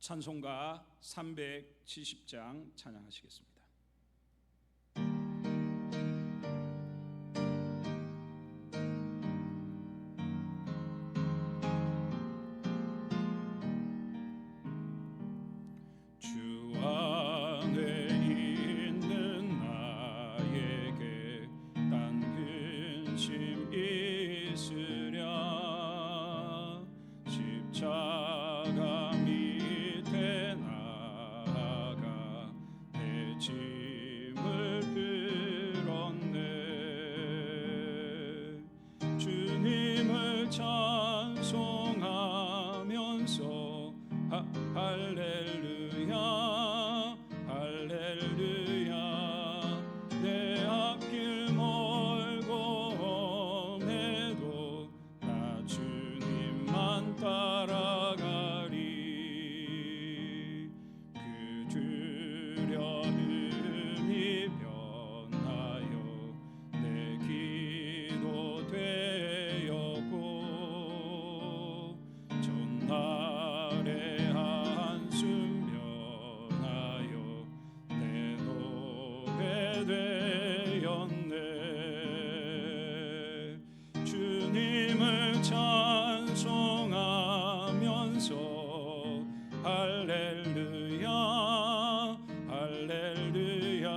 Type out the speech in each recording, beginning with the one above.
찬송가 370장 찬양하시겠습니다. 주 안에 있는 나에게 단 근심 있으랴. 십자가 밑에 나아가 내 짐을 들었네. 주님을 찬송하면서 할렐루야 할렐루야. 내 앞길 멀고 험해도 나 주님만 따라가리. 그 두려움이 변하여 내 기도 되었고 전날의 한숨 변하여 내 노래 되었네. 주님을 찬송하면서 할렐루야 할렐루야.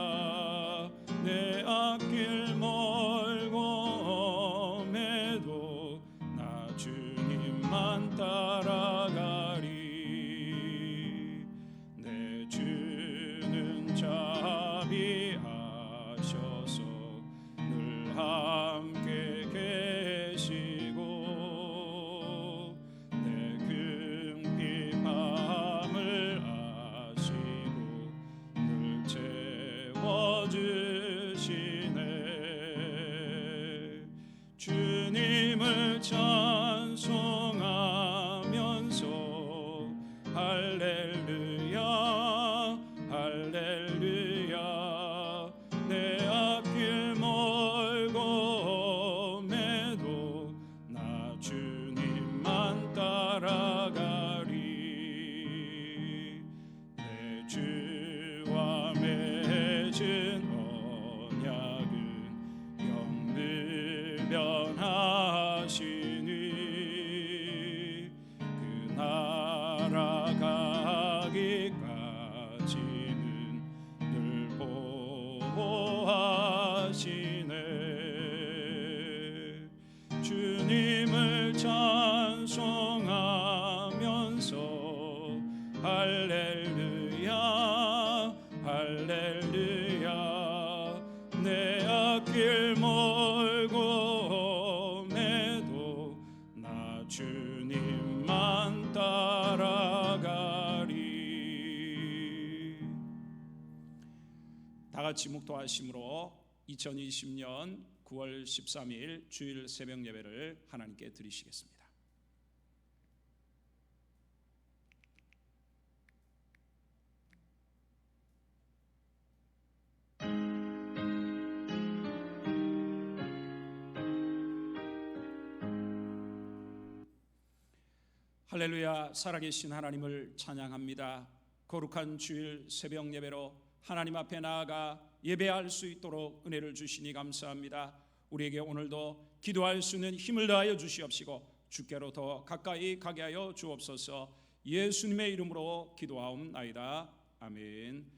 내 앞길 멀고 험해도 나 주님만 따라가리. 내 주는 자비하셔서 늘 함께 계시고 내 궁핍함을 아시고 늘 채워주시네. 주님을 찬송하면서 할렐루야 할렐루야. 내 앞길 멀고 험해도 나 주님만 따라가리. 내 주와 맺은 언약은 영불변하시니 그 나라 가기까지는 늘 보호하시네. 주님을 찬송하면서 할렐루야 할렐루야. 내 앞길 멀고 험해도 나 주님만 따라가리. 다 같이 묵도하심으로 2020년 9월 13일 주일 새벽 예배를 하나님께 드리시겠습니다. 할렐루야. 살아계신 하나님을 찬양합니다. 거룩한 주일 새벽 예배로 하나님 앞에 나아가 예배할 수 있도록 은혜를 주시니 감사합니다. 우리에게 오늘도 기도할 수 있는 힘을 더하여 주시옵시고 주께로 더 가까이 가게 하여 주옵소서. 예수님의 이름으로 기도하옵나이다. 아멘.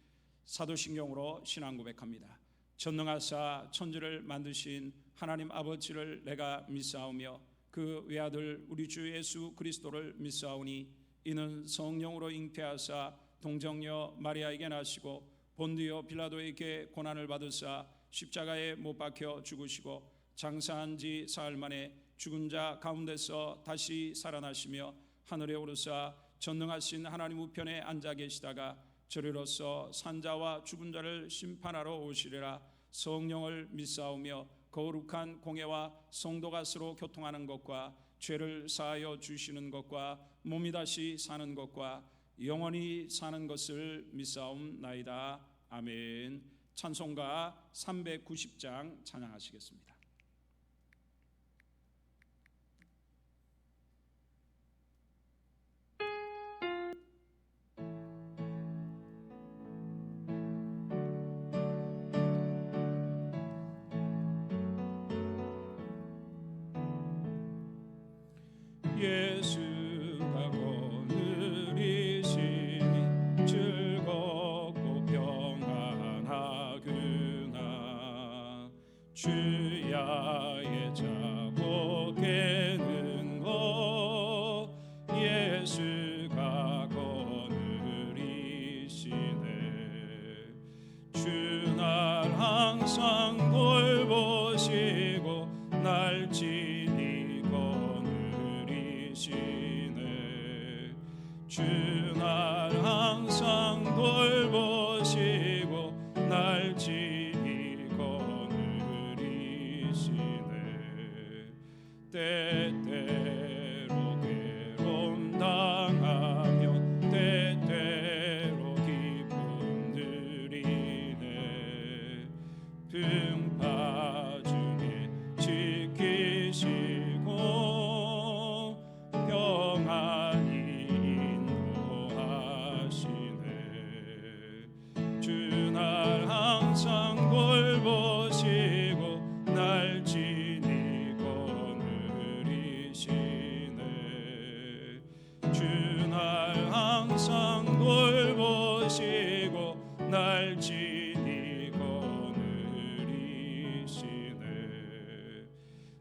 사도신경으로 신앙 고백합니다. 전능하사 천지를 만드신 하나님 아버지를 내가 믿사오며 그 외아들 우리 주 예수 그리스도를 믿사오니 이는 성령으로 잉태하사 동정녀 마리아에게 나시고 본디오 빌라도에게 고난을 받으사 십자가에 못 박혀 죽으시고 장사한 지 사흘 만에 죽은 자 가운데서 다시 살아나시며 하늘에 오르사 전능하신 하나님 우편에 앉아 계시다가 저리로서 산자와 죽은 자를 심판하러 오시리라. 성령을 믿사오며 거룩한 공예와 성도가 서로 교통하는 것과 죄를 사하여 주시는 것과 몸이 다시 사는 것과 영원히 사는 것을 믿사옵나이다. 아멘. 찬송가 390장 찬양하시겠습니다. 주 날 항상 돌보시고 날 친히 거느리시네. 때때로 괴로움 당하며 때때로 기쁨 누리네. 풍파 중에 지키시고 평안히 인도하시네. 주 날 항상 돌보시고 날 친히 거느리시네. 주 날 항상 돌보시고 날 친히 거느리시네.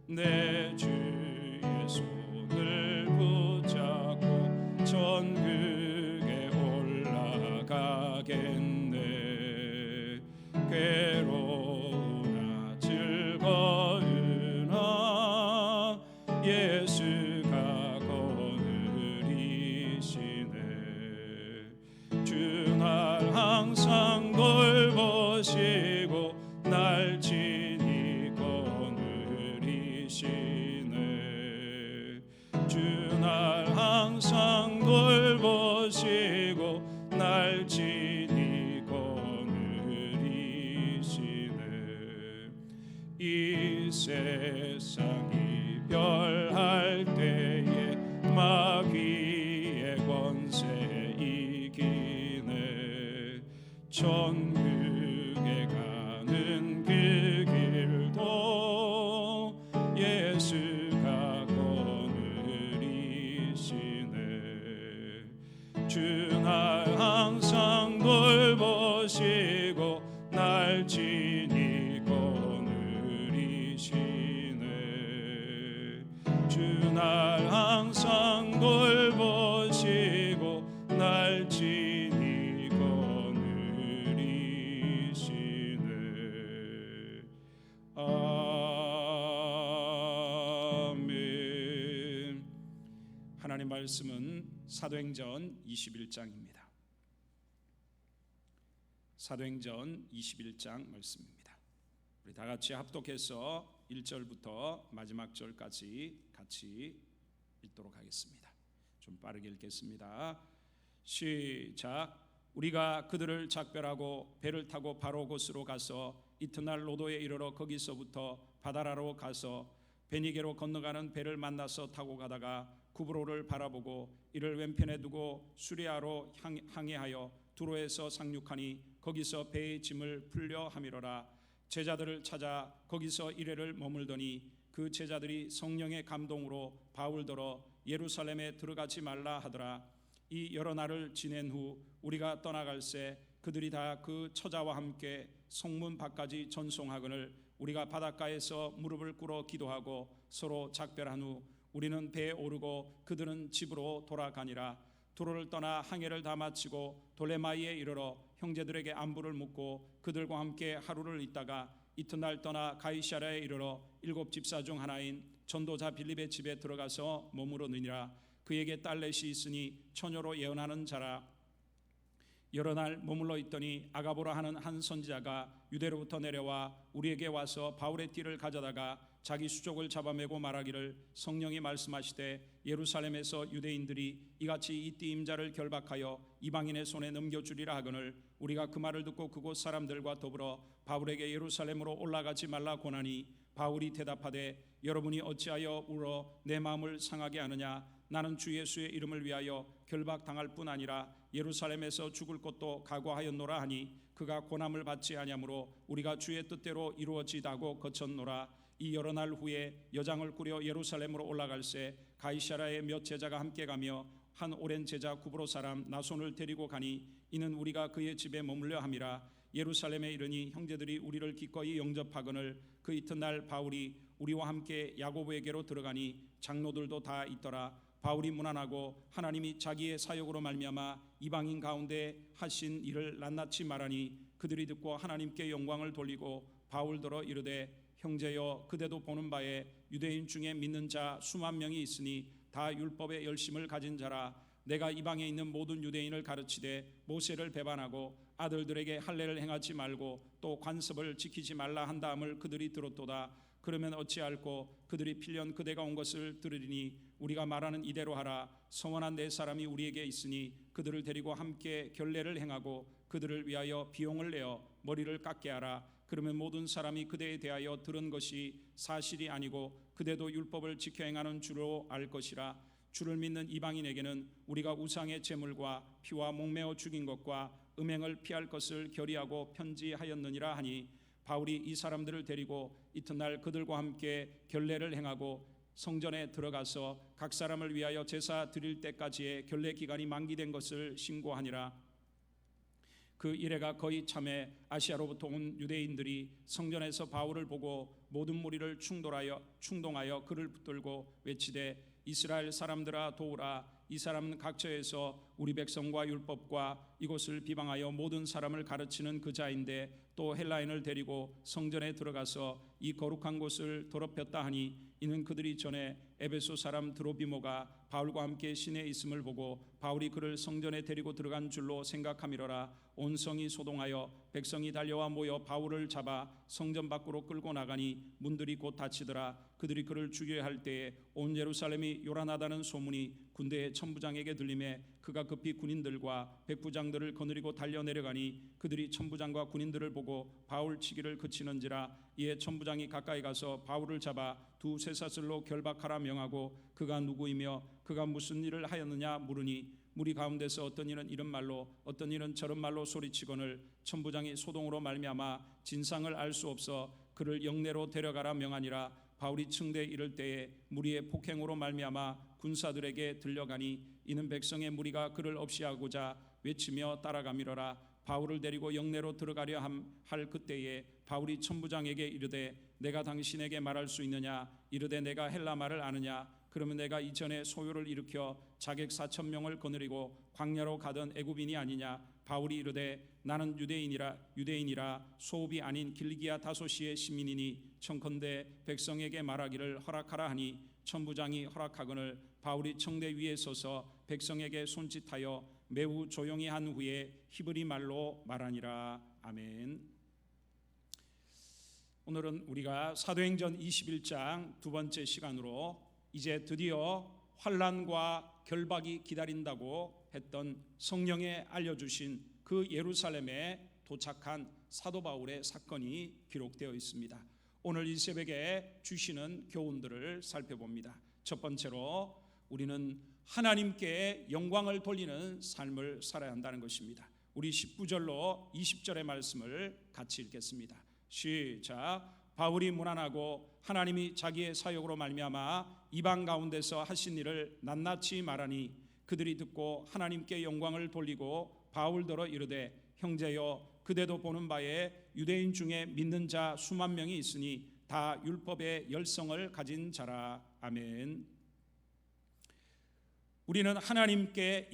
내 주의 손을 붙잡고 천국에 올라가겠네. 괴로우나 즐거우나 예수가 거느리시네. 주 날 항상 돌보시고 날 친히 거느리시네. 주 날 항상 돌보시고 날 친히 거느리시네. 이 세상 이별할 때에 마귀의 권세 이기네. 천국에 가는 그 길도 예수가 거느리시네. 주 날 항상 돌보시고 날 친히 거느리시네. 주 날 항상 돌보시고 날 친히 거느리시네. 아멘. 하나님 말씀은 사도행전 21장입니다. 사도행전 21장 말씀입니다. 우리 다 같이 합독해서 1절부터 마지막 절까지 같이 읽도록 하겠습니다. 좀 빠르게 읽겠습니다. 시작. 우리가 그들을 작별하고 배를 타고 바로 곳으로 가서 이튿날 로도에 이르러 거기서부터 바다라로 가서 베니게로 건너가는 배를 만나서 타고 가다가 구브로를 바라보고 이를 왼편에 두고 수리아로 항해하여 두로에서 상륙하니 거기서 배의 짐을 풀려 함이로라. 제자들을 찾아 거기서 이레를 머물더니 그 제자들이 성령의 감동으로 바울더러 예루살렘에 들어가지 말라 하더라. 이 여러 날을 지낸 후 우리가 떠나갈새 그들이 다 그 처자와 함께 성문 밖까지 전송하거늘 우리가 바닷가에서 무릎을 꿇어 기도하고 서로 작별한 후 우리는 배에 오르고 그들은 집으로 돌아가니라. 두로를 떠나 항해를 다 마치고 돌레마이에 이르러 형제들에게 안부를 묻고 그들과 함께 하루를 있다가 이튿날 떠나 가이사랴에 이르러 7 집사 중 하나인 전도자 빌립의 집에 들어가서 머무르느니라. 그에게 딸넷이 있으니 처녀로 예언하는 자라. 여러 날 머물러 있더니 아가보라 하는 한 선지자가 유대로부터 내려와 우리에게 와서 바울의 띠를 가져다가 자기 수족을 잡아매고 말하기를 성령이 말씀하시되 예루살렘에서 유대인들이 이같이 이 띠 임자를 결박하여 이방인의 손에 넘겨주리라 하거늘 우리가 그 말을 듣고 그곳 사람들과 더불어 바울에게 예루살렘으로 올라가지 말라 고나니 바울이 대답하되 여러분이 어찌하여 울어 내 마음을 상하게 하느냐. 나는 주 예수의 이름을 위하여 결박당할 뿐 아니라 예루살렘에서 죽을 것도 각오하였노라 하니 그가 고난을 받지 아니하므로 우리가 주의 뜻대로 이루어지다고 거쳤노라. 이 여러 날 후에 여장을 꾸려 예루살렘으로 올라갈새 가이사랴에 몇 제자가 함께 가며 한 오랜 제자 구브로 사람 나손을 데리고 가니 이는 우리가 그의 집에 머물려 함이라. 예루살렘에 이르니 형제들이 우리를 기꺼이 영접하거늘 그 이튿날 바울이 우리와 함께 야고보에게로 들어가니 장로들도 다 있더라. 바울이 문안하고 하나님이 자기의 사역으로 말미암아 이방인 가운데 하신 일을 낱낱이 말하니 그들이 듣고 하나님께 영광을 돌리고 바울더러 이르되 형제여 그대도 보는 바에 유대인 중에 믿는 자 수만 명이 있으니 다 율법의 열심을 가진 자라. 내가 이방에 있는 모든 유대인을 가르치되 모세를 배반하고 아들들에게 할례를 행하지 말고 또 관습을 지키지 말라 한다함을 그들이 들었도다. 그러면 어찌할꼬 그들이 필연 그대가 온 것을 들으리니 우리가 말하는 이대로 하라. 성원한 네 사람이 우리에게 있으니 그들을 데리고 함께 결례를 행하고 그들을 위하여 비용을 내어 머리를 깎게 하라. 그러면 모든 사람이 그대에 대하여 들은 것이 사실이 아니고 그대도 율법을 지켜 행하는 줄로 알 것이라. 주를 믿는 이방인에게는 우리가 우상의 제물과 피와 목매어 죽인 것과 음행을 피할 것을 결의하고 편지하였느니라 하니, 바울이 이 사람들을 데리고 이튿날 그들과 함께 결례를 행하고 성전에 들어가서 각 사람을 위하여 제사 드릴 때까지의 결례 기간이 만기된 것을 신고하니라. 그 이래가 거의 참에 아시아로부터 온 유대인들이 성전에서 바울을 보고 모든 무리를 충동하여 그를 붙들고 외치되 이스라엘 사람들아 도우라. 이 사람은 각처에서 우리 백성과 율법과 이곳을 비방하여 모든 사람을 가르치는 그 자인데 또 헬라인을 데리고 성전에 들어가서 이 거룩한 곳을 더럽혔다 하니, 이는 그들이 전에 에베소 사람 드로비모가 바울과 함께 시내에 있음을 보고 바울이 그를 성전에 데리고 들어간 줄로 생각함이로라. 온 성이 소동하여 백성이 달려와 모여 바울을 잡아 성전 밖으로 끌고 나가니 문들이 곧 닫히더라. 그들이 그를 죽여야 할 때에 온 예루살렘이 요란하다는 소문이 군대의 천부장에게 들림에 그가 급히 군인들과 백부장들을 거느리고 달려 내려가니 그들이 천부장과 군인들을 보고 바울 치기를 그치는지라. 이에 천부장이 가까이 가서 바울을 잡아 두 쇠사슬로 결박하라 명하고 그가 누구이며 그가 무슨 일을 하였느냐 물으니, 무리 가운데서 어떤 이는 이런 말로 어떤 이는 저런 말로 소리치거늘 천부장이 소동으로 말미암아 진상을 알 수 없어 그를 영내로 데려가라 명하니라. 바울이 층대에 이를 때에 무리의 폭행으로 말미암아 군사들에게 들려가니, 이는 백성의 무리가 그를 없이하고자 외치며 따라가미러라. 바울을 데리고 영내로 들어가려 할 그때에 바울이 천부장에게 이르되 내가 당신에게 말할 수 있느냐? 이르되 내가 헬라 말을 아느냐? 그러면 내가 이전에 소요를 일으켜 자객 4,000명을 거느리고 광야로 가던 애굽인이 아니냐? 바울이 이르되 나는 유대인이라 소읍이 아닌 길기야 다소시의 시민이니 청컨대 백성에게 말하기를 허락하라 하니, 천부장이 허락하거늘 바울이 청대 위에 서서 백성에게 손짓하여 매우 조용히 한 후에 히브리 말로 말하니라. 아멘. 오늘은 우리가 사도행전 21장 두 번째 시간으로 이제 드디어 환난과 결박이 기다린다고 했던 성령에 알려주신 그 예루살렘에 도착한 사도 바울의 사건이 기록되어 있습니다. 오늘 이 새벽에 주시는 교훈들을 살펴봅니다. 첫 번째로 우리는 하나님께 영광을 돌리는 삶을 살아야 한다는 것입니다. 우리 19절로 20절의 말씀을 같이 읽겠습니다. 시작. 바울이 문안하고 하나님이 자기의 사역으로 말미암아 이방 가운데서 하신 일을 낱낱이 말하니, 그들이 듣고 하나님께 영광을 돌리고 바울더러 이르되 형제여, 그대도 보는 바에 유대인 중에 믿는 자 수만 명이 있으니 다 율법의 열성을 가진 자라. 아멘. 우리는 하나님의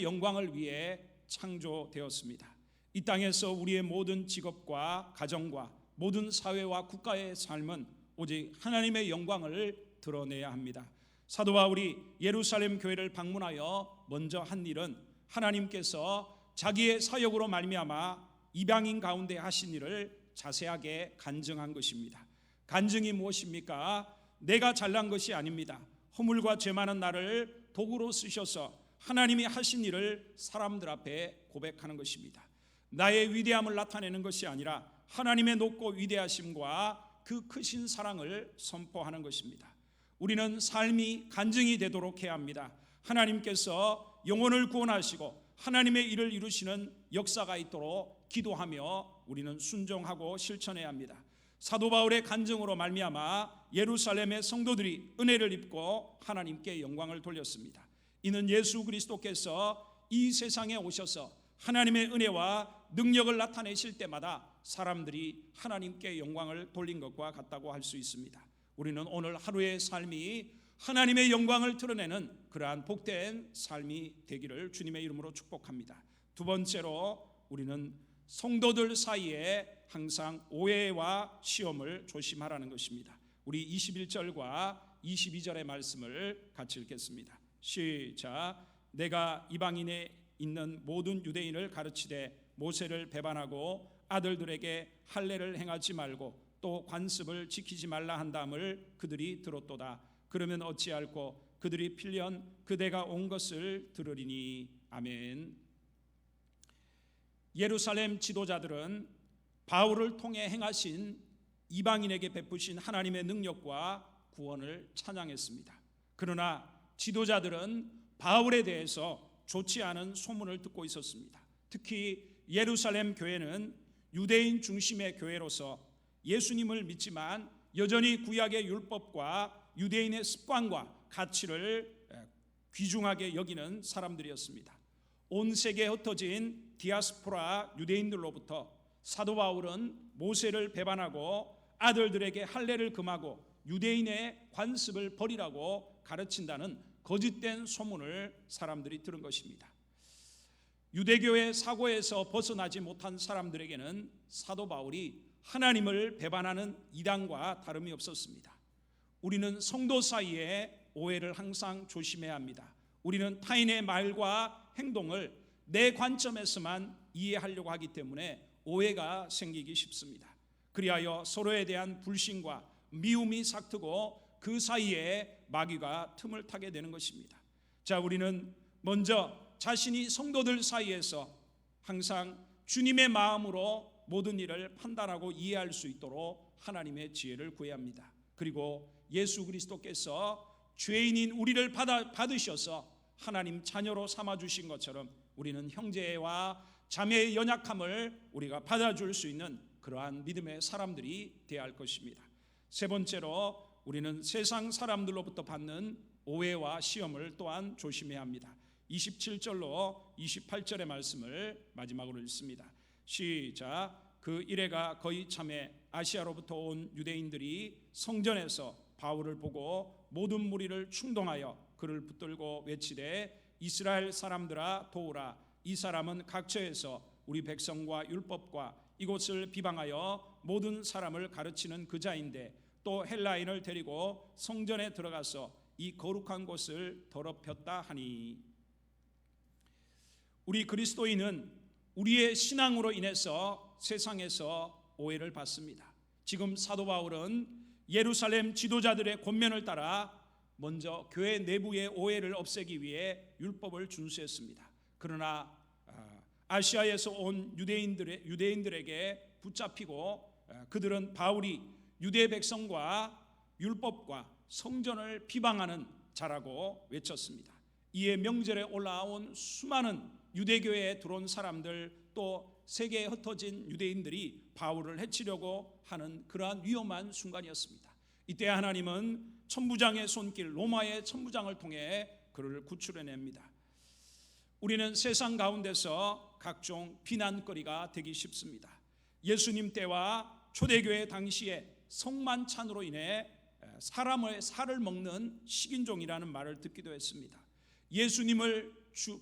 영광을 위해 창조되었습니다. 이 땅에서 우리의 모든 직업과 가정과 모든 사회와 국가의 삶은 오직 하나님의 영광을 드러내야 합니다. 사도 바울이 예루살렘 교회를 방문하여 먼저 한 일은 하나님께서 자기의 사역으로 말미암아 이방인 가운데 하신 일을 자세하게 간증한 것입니다. 간증이 무엇입니까? 내가 잘난 것이 아닙니다. 허물과 죄 많은 나를 도구로 쓰셔서 하나님이 하신 일을 사람들 앞에 고백하는 것입니다. 나의 위대함을 나타내는 것이 아니라 하나님의 높고 위대하심과 그 크신 사랑을 선포하는 것입니다. 우리는 삶이 간증이 되도록 해야 합니다. 하나님께서 영혼을 구원하시고 하나님의 일을 이루시는 역사가 있도록 기도하며 우리는 순종하고 실천해야 합니다. 사도 바울의 간증으로 말미암아 예루살렘의 성도들이 은혜를 입고 하나님께 영광을 돌렸습니다. 이는 예수 그리스도께서 이 세상에 오셔서 하나님의 은혜와 능력을 나타내실 때마다 사람들이 하나님께 영광을 돌린 것과 같다고 할 수 있습니다. 우리는 오늘 하루의 삶이 하나님의 영광을 드러내는 그러한 복된 삶이 되기를 주님의 이름으로 축복합니다. 두 번째로 우리는 성도들 사이에 항상 오해와 시험을 조심하라는 것입니다. 우리 21절과 22절의 말씀을 같이 읽겠습니다. 시작. 내가 이방인에 있는 모든 유대인을 가르치되 모세를 배반하고 아들들에게 할례를 행하지 말고 또 관습을 지키지 말라 한다음을 그들이 들었도다. 그러면 어찌할꼬 그들이 필연 그대가 온 것을 들으리니. 아멘. 예루살렘 지도자들은 바울을 통해 행하신 이방인에게 베푸신 하나님의 능력과 구원을 찬양했습니다. 그러나 지도자들은 바울에 대해서 좋지 않은 소문을 듣고 있었습니다. 특히 예루살렘 교회는 유대인 중심의 교회로서 예수님을 믿지만 여전히 구약의 율법과 유대인의 습관과 가치를 귀중하게 여기는 사람들이었습니다. 온 세계에 흩어진 디아스포라 유대인들로부터 사도 바울은 모세를 배반하고 아들들에게 할례를 금하고 유대인의 관습을 버리라고 가르친다는 거짓된 소문을 사람들이 들은 것입니다. 유대교의 사고에서 벗어나지 못한 사람들에게는 사도 바울이 하나님을 배반하는 이단과 다름이 없었습니다. 우리는 성도 사이에 오해를 항상 조심해야 합니다. 우리는 타인의 말과 행동을 내 관점에서만 이해하려고 하기 때문에 오해가 생기기 쉽습니다. 그리하여 서로에 대한 불신과 미움이 삭트고 그 사이에 마귀가 틈을 타게 되는 것입니다. 자, 우리는 먼저 자신이 성도들 사이에서 항상 주님의 마음으로 모든 일을 판단하고 이해할 수 있도록 하나님의 지혜를 구해야 합니다. 그리고 예수 그리스도께서 죄인인 우리를 받으셔서 하나님 자녀로 삼아주신 것처럼 우리는 형제와 자매의 연약함을 우리가 받아줄 수 있는 그러한 믿음의 사람들이 되어야 할 것입니다. 세 번째로 우리는 세상 사람들로부터 받는 오해와 시험을 또한 조심해야 합니다. 27절로 28절의 말씀을 마지막으로 읽습니다. 시작. 그 이래가 거의 참에 아시아로부터 온 유대인들이 성전에서 바울을 보고 모든 무리를 충동하여 그를 붙들고 외치되 이스라엘 사람들아 도우라. 이 사람은 각처에서 우리 백성과 율법과 이곳을 비방하여 모든 사람을 가르치는 그 자인데 또 헬라인을 데리고 성전에 들어가서 이 거룩한 곳을 더럽혔다 하니. 우리 그리스도인은 우리의 신앙으로 인해서 세상에서 오해를 받습니다. 지금 사도 바울은 예루살렘 지도자들의 권면을 따라 먼저 교회 내부의 오해를 없애기 위해 율법을 준수했습니다. 그러나 아시아에서 온 유대인들에게 붙잡히고 그들은 바울이 유대 백성과 율법과 성전을 비방하는 자라고 외쳤습니다. 이에 명절에 올라온 수많은 유대교회에 들어온 사람들 또 세계에 흩어진 유대인들이 바울을 해치려고 하는 그러한 위험한 순간이었습니다. 이때 하나님은 천부장의 손길 로마의 천부장을 통해 그를 구출해냅니다. 우리는 세상 가운데서 각종 비난거리가 되기 쉽습니다. 예수님 때와 초대교회 당시에 성만찬으로 인해 사람의 살을 먹는 식인종이라는 말을 듣기도 했습니다. 예수님을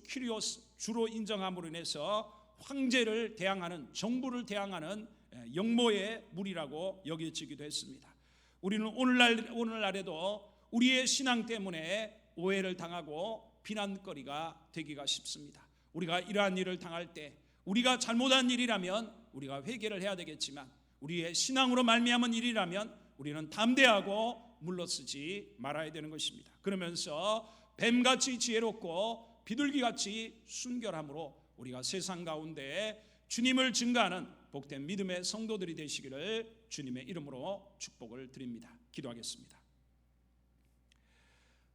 키리오스 주로 인정함으로 인해서 황제를 대항하는 정부를 대항하는 영모의 무리라고 여겨지기도 했습니다. 우리는 오늘날에도 우리의 신앙 때문에 오해를 당하고 비난거리가 되기가 쉽습니다. 우리가 이러한 일을 당할 때 우리가 잘못한 일이라면 우리가 회개를 해야 되겠지만 우리의 신앙으로 말미암은 일이라면 우리는 담대하고 물러서지 말아야 되는 것입니다. 그러면서 뱀같이 지혜롭고 비둘기같이 순결함으로 우리가 세상 가운데 주님을 증거하는 복된 믿음의 성도들이 되시기를 주님의 이름으로 축복을 드립니다. 기도하겠습니다.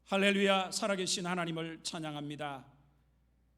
할렐루야. 살아계신 하나님을 찬양합니다.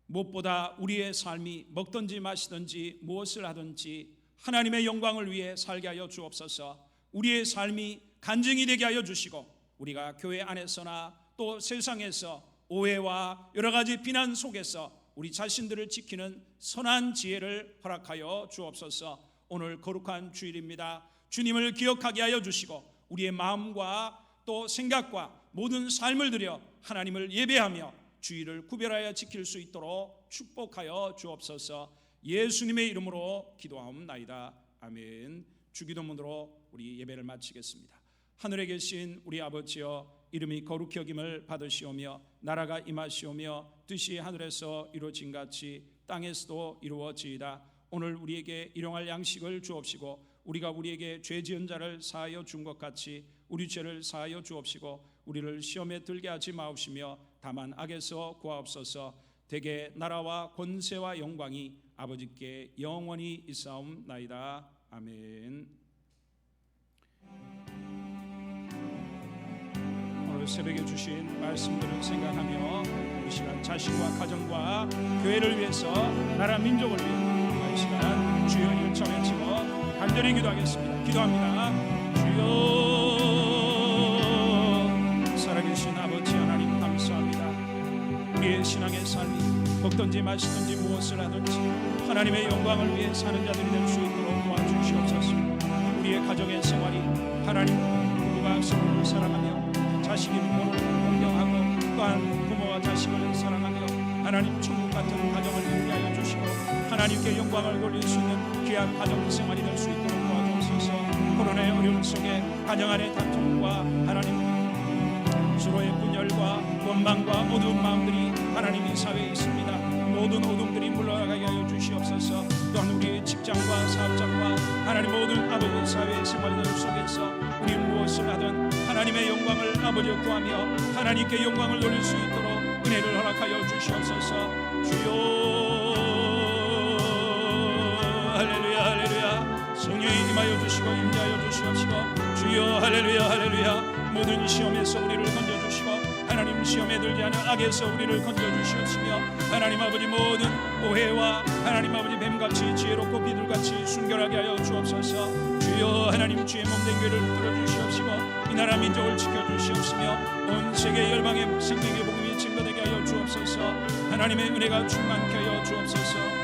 무엇보다 우리의 삶이 먹든지 마시든지 무엇을 하든지 하나님의 영광을 위해 살게 하여 주옵소서. 우리의 삶이 간증이 되게 하여 주시고 우리가 교회 안에서나 또 세상에서 오해와 여러 가지 비난 속에서 우리 자신들을 지키는 선한 지혜를 허락하여 주옵소서. 오늘 거룩한 주일입니다. 주님을 기억하게 하여 주시고 우리의 마음과 또 생각과 모든 삶을 들여 하나님을 예배하며 주일을 구별하여 지킬 수 있도록 축복하여 주옵소서. 예수님의 이름으로 기도하옵나이다. 아멘. 주기도문으로 우리 예배를 마치겠습니다. 하늘에 계신 우리 아버지여, 이름이 거룩히 여김을 받으시오며 나라가 임하시오며 뜻이 하늘에서 이루어진 같이 땅에서도 이루어지이다. 오늘 우리에게 일용할 양식을 주옵시고 우리가 우리에게 죄 지은 자를 사하여 준 것 같이 우리 죄를 사하여 주옵시고 우리를 시험에 들게 하지 마옵시며 다만 악에서 구하옵소서. 대개 나라와 권세와 영광이 아버지께 영원히 있사옵나이다. 아멘. 오늘 새벽에 주신 말씀들을 생각하며 우리 시간 자신과 가정과 교회를 위해서 나라 민족을 위해 이 시간 주여 1차 외치고 간절히 기도하겠습니다. 기도합니다. 주여, 살아계신 아버지 하나님 감사합니다. 우리의 신앙의 삶이 먹든지 마시든지 무엇을 하든지 하나님의 영광을 위해 사는 자들이 될 수 있도록 도와주시옵소서. 우리의 가정의 생활이 하나님 부부가 서로를 사랑하며 자식이 부모를 공경하고 또한 부모와 자식을 사랑하며 하나님 천국 같은 가정을 이루게 하여 주시고 하나님께 영광을 돌릴 수 있는 귀한 가정 생활이 될 수 있도록 도와주옵소서. 코로나의 어려움 속에 가정 안의 다툼과 하나님 서로의 분열과 원망과 어두운 마음들이 하나님 이 사회에 있습니다. 모든 어둠들이 물러나가게 하여 주시옵소서. 또한 우리의 직장과 사업장과 하나님 모든 아버지 사회의 생활들 속에서 우리 무엇을 하든 하나님의 영광을 아버지 구하며 하나님께 영광을 돌릴 수 있도록 은혜를 허락하여 주시옵소서. 주여, 할렐루야 할렐루야. 성령이 임하여 주시고 임재하여 주시옵시고 주여 할렐루야 할렐루야. 모든 시험에서 우리를 건져주시고 하나님 시험에 들지 않은 악에서 우리를 건져주시옵시며 하나님 아버지 모든 오해와 하나님 아버지 뱀같이 지혜롭고 비둘같이 순결하게 하여 주옵소서. 주여 하나님 주의 몸된 교회를 붙들어 주시옵시고 이 나라 민족을 지켜주시옵시며 온 세계 열방의 생명의 복음이 증거되게 하여 주옵소서. 하나님의 은혜가 충만케 하여 주옵소서.